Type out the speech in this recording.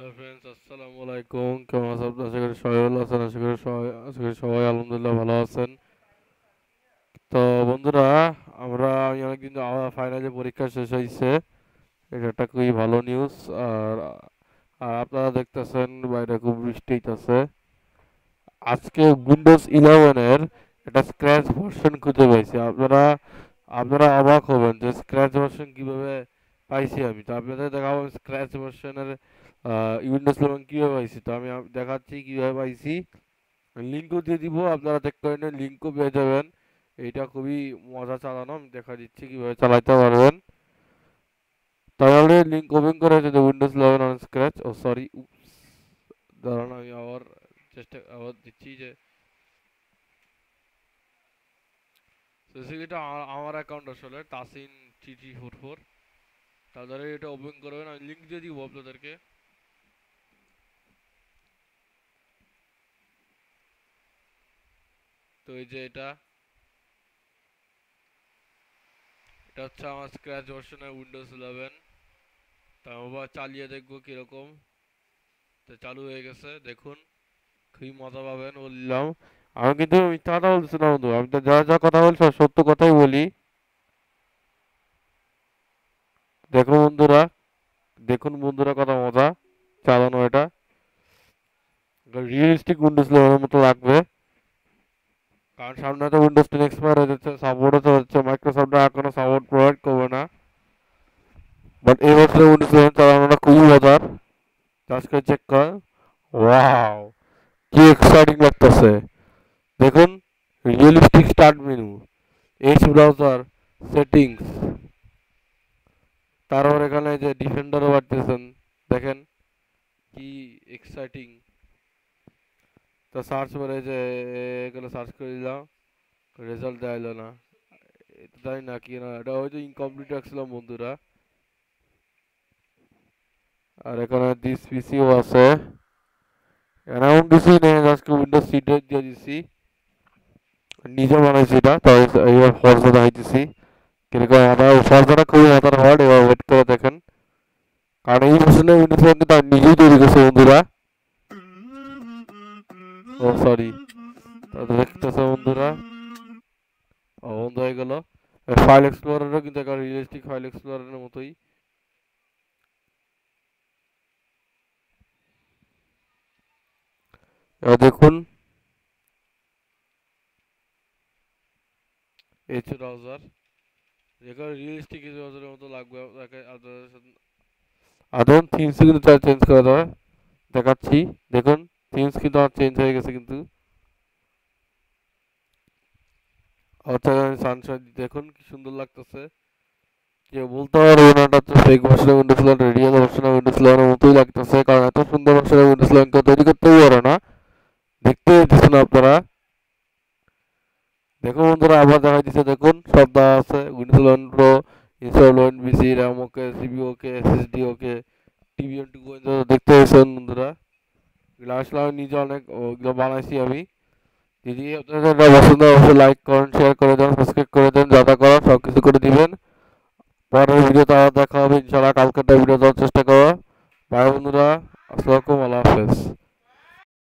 Hello friends, আসসালামু আলাইকুম। কেমন আছেন আপনি? আশা করি সবাই ভালো আছেন। আশা করি সবাই আলহামদুলিল্লাহ ভালো আছেন। তো বন্ধুরা, আমি অনেকদিন আমার ফাইনালে পরীক্ষা শেষ হয়েছে। এটা একটা খুবই ভালো নিউজ। আর আর আপনারা দেখতেছেন বাইরে খুব বৃষ্টি হইতেছে। আজকে উইন্ডোজ 11 এর একটা স্ক্র্যাচ ভার্সন খুঁজে পাইছি। আপনারা আপনারা অবাক হবেন যে স্ক্র্যাচ ভার্সন কিভাবে পাইছি আমি। তো আপনাদের দেখাবো স্ক্র্যাচ ভার্সনের উইন্ডোজ 11 কিভাবে পাইছি। তো আমি দেখাচ্ছি কিভাবে পাইছি। লিঙ্কও দিয়ে দিব, আপনারা চেক করে নিন, লিঙ্কও পেয়ে যাবেন। এইটা খুবই মজা চালানো, আমি দেখা দিচ্ছি কিভাবে চালাতে পারবেন। তাহলে লিঙ্ক ওপেন করে যদি Windows 11 on scratch, oh sorry, দাঁড়ান আমি আবার দিচ্ছি যে এটা আমার অ্যাকাউন্ট আসলে তাসিন 3344। তাহলে এটা ওপেন করবেন, আমি লিঙ্ক দিয়ে দিব আপনাদেরকে। তো এই যে এটা এটা হচ্ছে আমার স্ক্র্যাচ ভার্সনের উইন্ডোজ 11। তা আবার চালিয়ে দেখবো কিরকম। তো চালু হয়ে গেছে, দেখুন, খুবই মজা পাবেন বললাম। আমি কিন্তু মিথ্যা কথা বলছি না বন্ধু, আমি তো যা যা কথা বলছি সত্য কথাই বলি। দেখুন বন্ধুরা, দেখুন বন্ধুরা, কত মজা চালানো এটা। রিয়েলিস্টিক উইন্ডোজ লেভেলের মতো লাগবে। কারণ সামনে তো উইন্ডোজ 10 এক্সপায়ার হয়ে যাচ্ছে, সাপোর্টও তো হচ্ছে, মাইক্রোসফট আর কোনো সাপোর্ট প্রোভাইড করবে না। বাট এই বছর উইন্ডোজ 11 চালানোটা খুবই মজার। জাস্ট করে চেক কর। ওয়াও, কি এক্সাইটিং লাগতেছে। দেখুন, realistic start menu, H browser, settings, তারপর এখানে যে ডিফেন্ডারও পাচ্ছেন, দেখেন কি এক্সাইটিং। তো সার্চ করে যে এগুলো সার্চ করে দিলাম, রেজাল্ট দেখাইলো না। এটা জানি না কি না, এটা হয়তো ইনকমপ্লিট রাখছিলাম বন্ধুরা। আর এখানে দিস পিসিও আছে, এমন কিছুই নেই, আজকে উইন্ডোজ সি দিয়ে দিছি, নিজে বানাইছি এটা। তো এইবার ফর্জা দেখাইতেছি কিরকম আমার ফর্জাটা খুবই মাথার হার্ড। এবার ওয়েট করে দেখেন, কারণ এই বছর উইন্ডোজ কিন্তু আমি নিজেই তৈরি করছি বন্ধুরা। ও সরি, দেখতেছে বন্ধুরা, বন্ধ হয়ে গেল। ফাইল এক্সপ্লোরারও কিন্তু একটা রিয়েলিস্টিক ফাইল এক্সপ্লোরারের মতোই। এবার দেখুন, এইচ ব্রাউজার, যেখানে রিয়েলিস্টিক এইচ ব্রাউজারের মতো লাগবে আদন থিমস কিন্তু তার চেঞ্জ করা যাবে, দেখাচ্ছি। দেখুন, থিমস কিন্তু আমার চেঞ্জ হয়ে গেছে কিন্তু। অর্থাৎ সানশাইন দেখুন কি সুন্দর লাগতেছে। কেউ বলতে পারবে না এটা হচ্ছে ফেক ভার্সনের উইন্ডোজ 11, রিয়েল ভার্সনের উইন্ডোজ 11 এর মতোই লাগতেছে, কারণ এত সুন্দর ভার্সনের উইন্ডোজ 11 কেউ তৈরি করতেই পারে না। দেখতে পাচ্ছেন আপনারা। দেখুন বন্ধুরা, আবার দেখা দিচ্ছে, দেখুন সব দেওয়া আছে, উইন্ডোজ 11 প্রো ইনস্টল, বিসি RAM okay, CPU okay, SSD okay, TV on two দেখতে পাচ্ছেন বন্ধুরা। এগুলো আসলে আমি নিজে অনেক ওগুলো বানাইছি আমি। যদি আপনাদের এটা পছন্দ হয় অবশ্যই লাইক করেন, শেয়ার করে দেন, সাবস্ক্রাইব করে দেন, যা যা করার সব কিছু করে দিবেন। পরের ভিডিওতে আবার দেখা হবে ইনশাআল্লাহ, কালকেরটা ভিডিও দেওয়ার চেষ্টা করো। বাই বন্ধুরা, আসসালামু আলাইকুম, আল্লাহ হাফেজ।